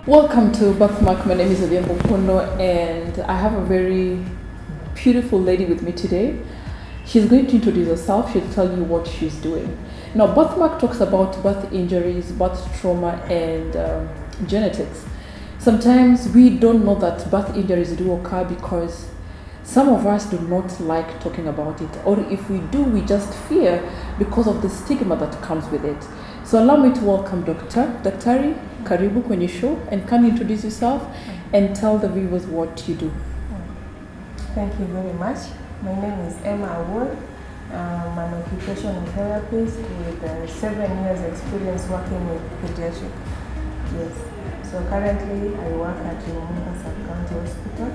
Welcome to Birthmark. My name is Odhiambo Pono, and I have a very beautiful lady with me today. She's going to introduce herself. She'll tell you what she's doing. Now, Birthmark talks about birth injuries, birth trauma, and genetics. Sometimes we don't know that birth injuries do occur because some of us do not like talking about it, or if we do, we just fear because of the stigma that comes with it. So allow me to welcome Daktari, karibu kwenye show, and can you introduce yourself and tell the viewers what you do? Thank you very much. My name is Emma Award. I'm an occupational therapist with 7 years experience working with pediatric. Yes. So currently I work at Lumumba Sub-County Hospital.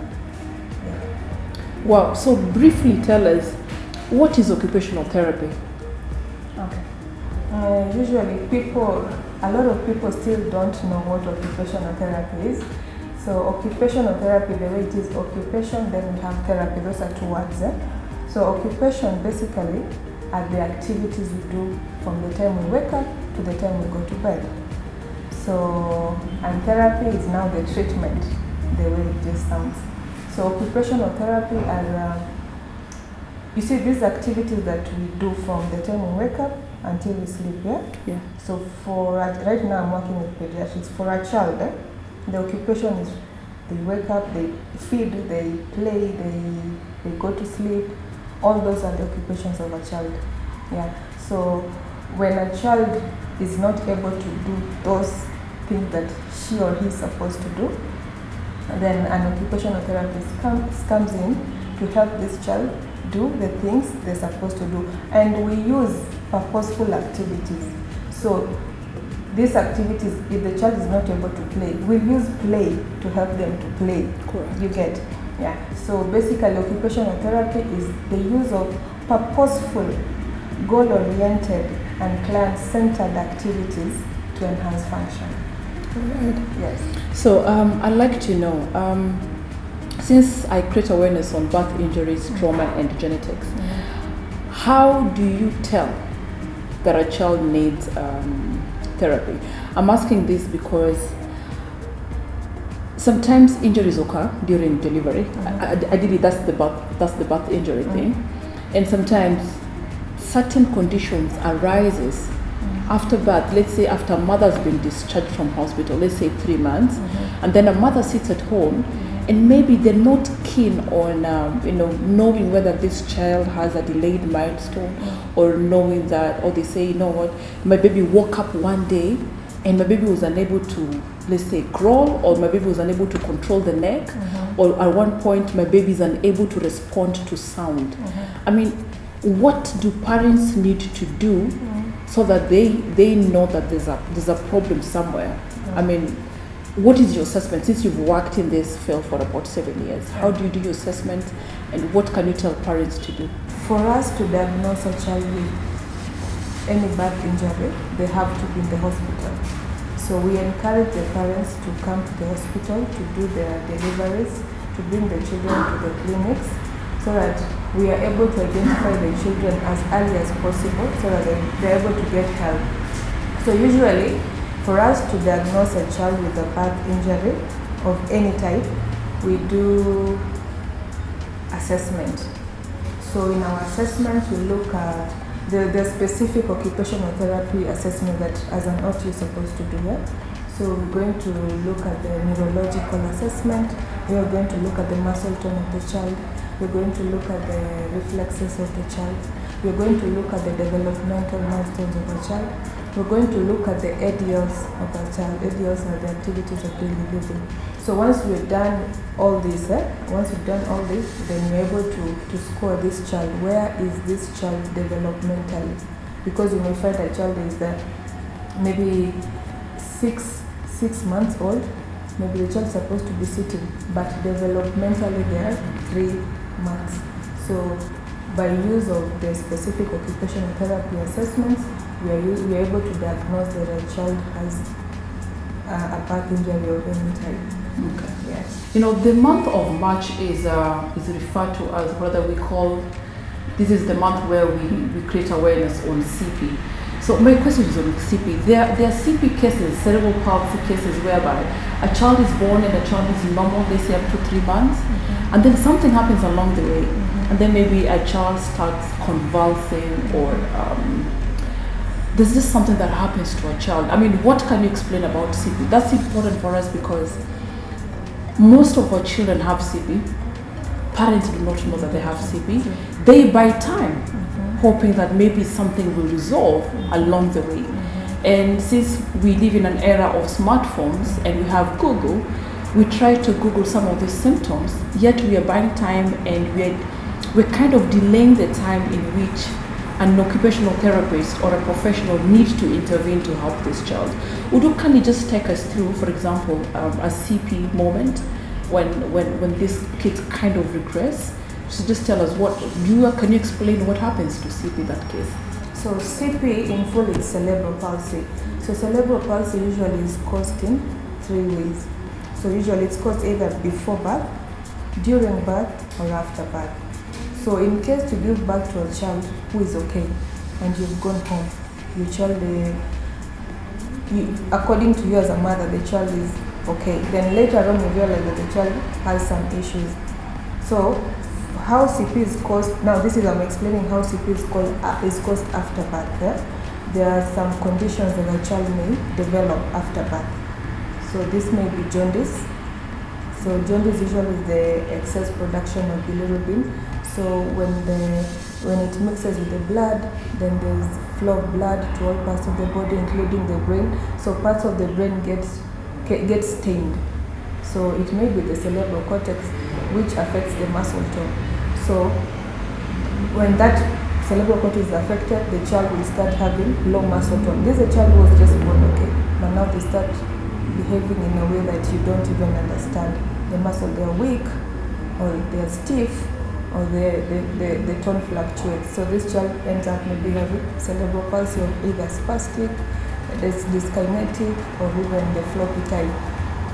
Yeah. Wow, so briefly tell us, what is occupational therapy? Okay. Usually a lot of people still don't know what occupational therapy is. So occupational therapy, the way it is occupation, then we have therapy. Those are two words. So occupation basically are the activities we do from the time we wake up to the time we go to bed. So, and therapy is now the treatment, the way it just sounds. So occupational therapy are, you see, these activities that we do from the time we wake up until we sleep, yeah? So right now I'm working with pediatrics. For a child, the occupation is they wake up, they feed, they play, they go to sleep. All those are the occupations of a child. Yeah. So when a child is not able to do those things that she or he is supposed to do, then an occupational therapist comes in to help this child do the things they're supposed to do. And we use purposeful activities. So these activities, if the child is not able to play, we'll use play to help them to play. Correct. You get? Yeah. So basically occupational therapy is the use of purposeful, goal-oriented and client-centered activities to enhance function. Right. Yes. So I'd like to know, since I create awareness on birth injuries, trauma, and genetics, how do you tell that a child needs therapy? I'm asking this because sometimes injuries occur during delivery. Ideally, that's the birth injury thing, and sometimes certain conditions arises after birth. Let's say after a mother's been discharged from hospital, let's say 3 months, and then a mother sits at home, and maybe they're not keen on knowing whether this child has a delayed milestone, or knowing that, or they say, you know what, my baby woke up one day and my baby was unable to, let's say, crawl, or my baby was unable to control the neck, or at one point my baby is unable to respond to sound. I mean, what do parents need to do so that they know that there's a problem somewhere? I mean, what is your assessment, since you've worked in this field for about 7 years? How do you do your assessment, and what can you tell parents to do? For us to diagnose a child with any birth injury, they have to be in the hospital. So we encourage the parents to come to the hospital to do their deliveries, to bring the children to the clinics, so that we are able to identify the children as early as possible, so that they're able to get help. So usually, for us to diagnose a child with a birth injury of any type, we do assessment. So in our assessment, we look at the specific occupational therapy assessment that as an OT you're supposed to do. So we're going to look at the neurological assessment, we are going to look at the muscle tone of the child, we're going to look at the reflexes of the child, we're going to look at the developmental milestones of a child, we're going to look at the ADLs of a child. ADLs are the activities of daily living. So once we've done all this, then we're able to score this child. Where is this child developmentally? Because you may find a child is maybe six months old, maybe the child is supposed to be sitting, but developmentally they are 3 months. So by use of the specific occupational therapy assessments, we are able to diagnose that a child has a birth injury of any type. Okay. Yes. You know, the month of March is referred to as, rather we call, this is the month where we create awareness on CP. So my question is on CP. There are CP cases, cerebral palsy cases, whereby a child is born and a child is normal, they say up to 3 months, and then something happens along the way, and then maybe a child starts convulsing, or there's just something that happens to a child. I mean, what can you explain about CP? That's important for us because most of our children have CP. Parents do not know that they have CP. They buy time, hoping that maybe something will resolve along the way. And since we live in an era of smartphones and we have Google, we try to Google some of these symptoms, yet we are buying time, and we're kind of delaying the time in which an occupational therapist or a professional needs to intervene to help this child. Udo, can you just take us through, for example, a CP moment when this kid kind of regress? So just tell us can you explain what happens to CP in that case? So CP in full is cerebral palsy. So cerebral palsy usually is caused in 3 ways. So usually it's caused either before birth, during birth, or after birth. So in case to give birth to a child who is okay, and you've gone home, your child, according to you as a mother, the child is okay. Then later on you realize that the child has some issues. So how CP is caused, now this is I'm explaining how CP is caused after birth. There are some conditions that a child may develop after birth. So this may be jaundice. So jaundice usually is the excess production of bilirubin. So when it mixes with the blood, then there's flow of blood to all parts of the body, including the brain. So parts of the brain get stained. So it may be the cerebral cortex, which affects the muscle tone. So when that cerebral cortex is affected, the child will start having low muscle tone. This is a child who was just born okay, but now they start behaving in a way that you don't even understand. The muscle, they are weak, or they are stiff, or the tone fluctuates. So this child ends up maybe having cerebral palsy of either spastic, dyskinetic, or even the floppy type.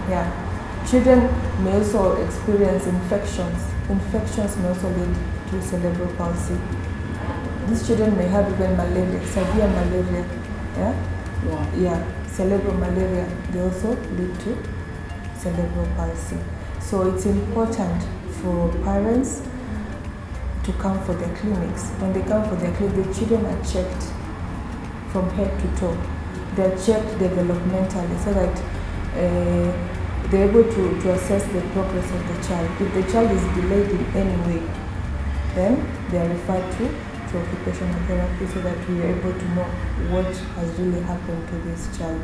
Yeah. Children may also experience infections. Infections may also lead to cerebral palsy. These children may have even malaria, severe malaria. Yeah? Wow. Yeah, cerebral malaria. They also lead to cerebral palsy. So it's important for parents to come for their clinics. When they come for their clinic, the children are checked from head to toe. They're checked developmentally so that they're able to assess the progress of the child. If the child is delayed in any way, then they are referred to occupational therapy so that we are able to know what has really happened to this child.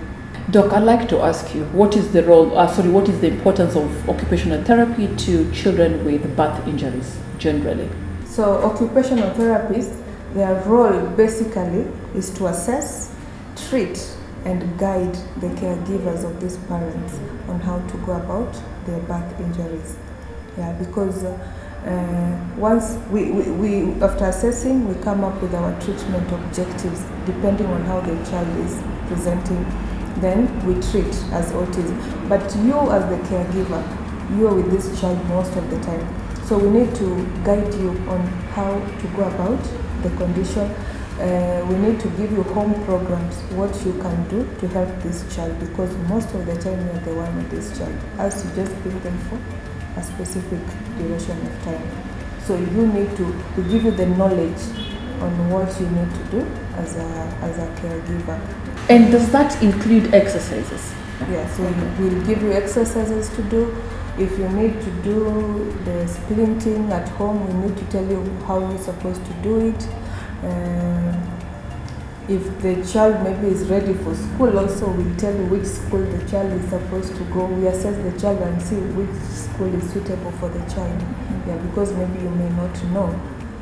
Doc, I'd like to ask you, what is the importance of occupational therapy to children with birth injuries generally? So occupational therapists, their role basically is to assess, treat, and guide the caregivers of these parents on how to go about their birth injuries. Yeah, because once we after assessing, we come up with our treatment objectives depending on how the child is presenting. Then we treat as autism. But you as the caregiver, you are with this child most of the time. So we need to guide you on how to go about the condition. We need to give you home programs, what you can do to help this child, because most of the time you're the one with this child, as you just bring them for a specific duration of time. So you need to give you the knowledge on what you need to do as a caregiver. And does that include exercises? Yeah, so we'll give you exercises to do. If you need to do the splinting at home, we need to tell you how you're supposed to do it. If the child maybe is ready for school, also we'll tell you which school the child is supposed to go. We assess the child and see which school is suitable for the child. Yeah, because maybe you may not know.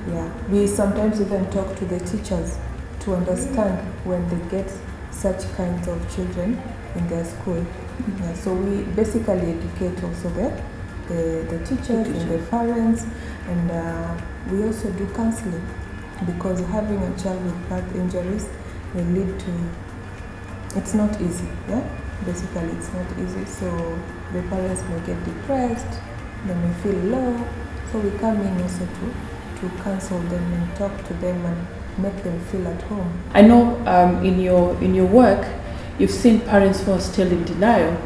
Yeah, we sometimes even talk to the teachers to understand when they get such kinds of children in their school. Yeah, so we basically educate also the teachers and the parents, and we also do counseling, because having a child with birth injuries may lead to, it's not easy, yeah? Basically it's not easy, so the parents may get depressed, they may feel low, so we come in also to counsel them and talk to them and make them feel at home. I know in your work, you've seen parents who are still in denial,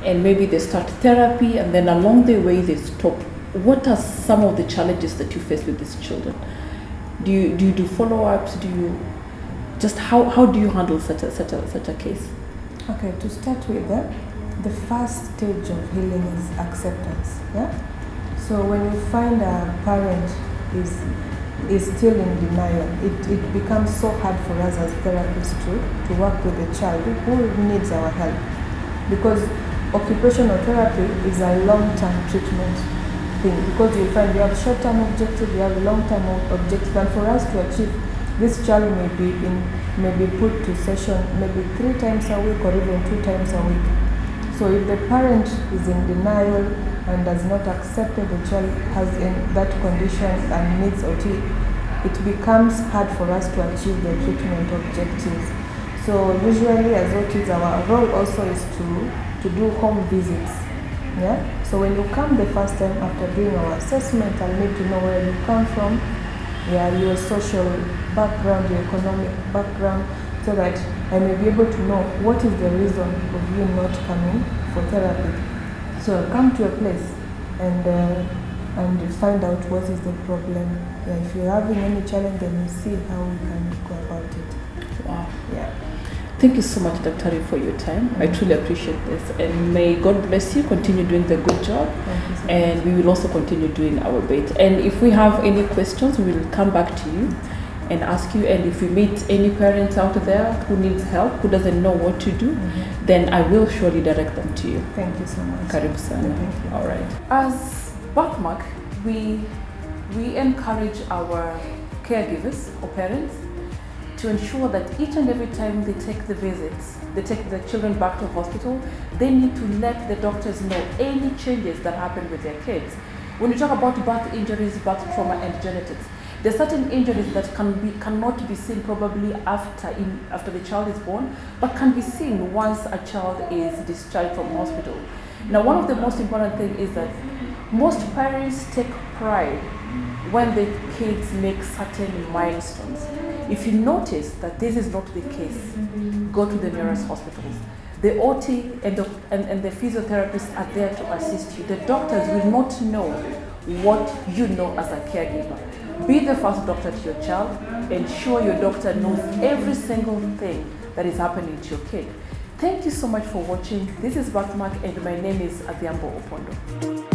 and maybe they start therapy, and then along the way they stop. What are some of the challenges that you face with these children? Do you do follow-ups? Do you just how do you handle such a case? Okay, to start with, the first stage of healing is acceptance. Yeah. So when you find a parent is still in denial, it becomes so hard for us as therapists to work with a child who needs our help, because occupational therapy is a long-term treatment thing, because you find you have short-term objective, you have a long-term objective, and for us to achieve, this child may be put to session maybe 3 times a week or even 2 times a week. So if the parent is in denial and does not accept that the child has that condition and needs OT, it becomes hard for us to achieve the treatment objectives. So usually as OTs, our role also is to do home visits. Yeah. So when you come the first time after doing our assessment, I'll need to know where you come from, your social background, your economic background, so that I may be able to know what is the reason of you not coming for therapy. So I'll come to a place and find out what is the problem. Yeah, if you're having any challenge, then we see how we can go about it. Wow. Yeah. Thank you so much, Dr. for your time. I truly appreciate this, and may God bless you. Continue doing the good job, and we will also continue doing our bit. And if we have any questions, we will come back to you and ask you. And if we meet any parents out there who needs help, who doesn't know what to do, then I will surely direct them to you. Thank you so much. Karibu sana. Thank you. All right. As Birthmark, we encourage our caregivers or parents to ensure that each and every time they take the visits, they take the children back to hospital, they need to let the doctors know any changes that happen with their kids. When you talk about birth injuries, birth trauma, and genetics, there are certain injuries that cannot be seen probably after the child is born, but can be seen once a child is discharged from hospital. Now, one of the most important things is that most parents take pride when the kids make certain milestones. If you notice that this is not the case, go to the nearest hospitals. The OT and the physiotherapists are there to assist you. The doctors will not know what you know as a caregiver. Be the first doctor to your child. Ensure your doctor knows every single thing that is happening to your kid. Thank you so much for watching. This is Birthmark, and my name is Adhiambo Opondo.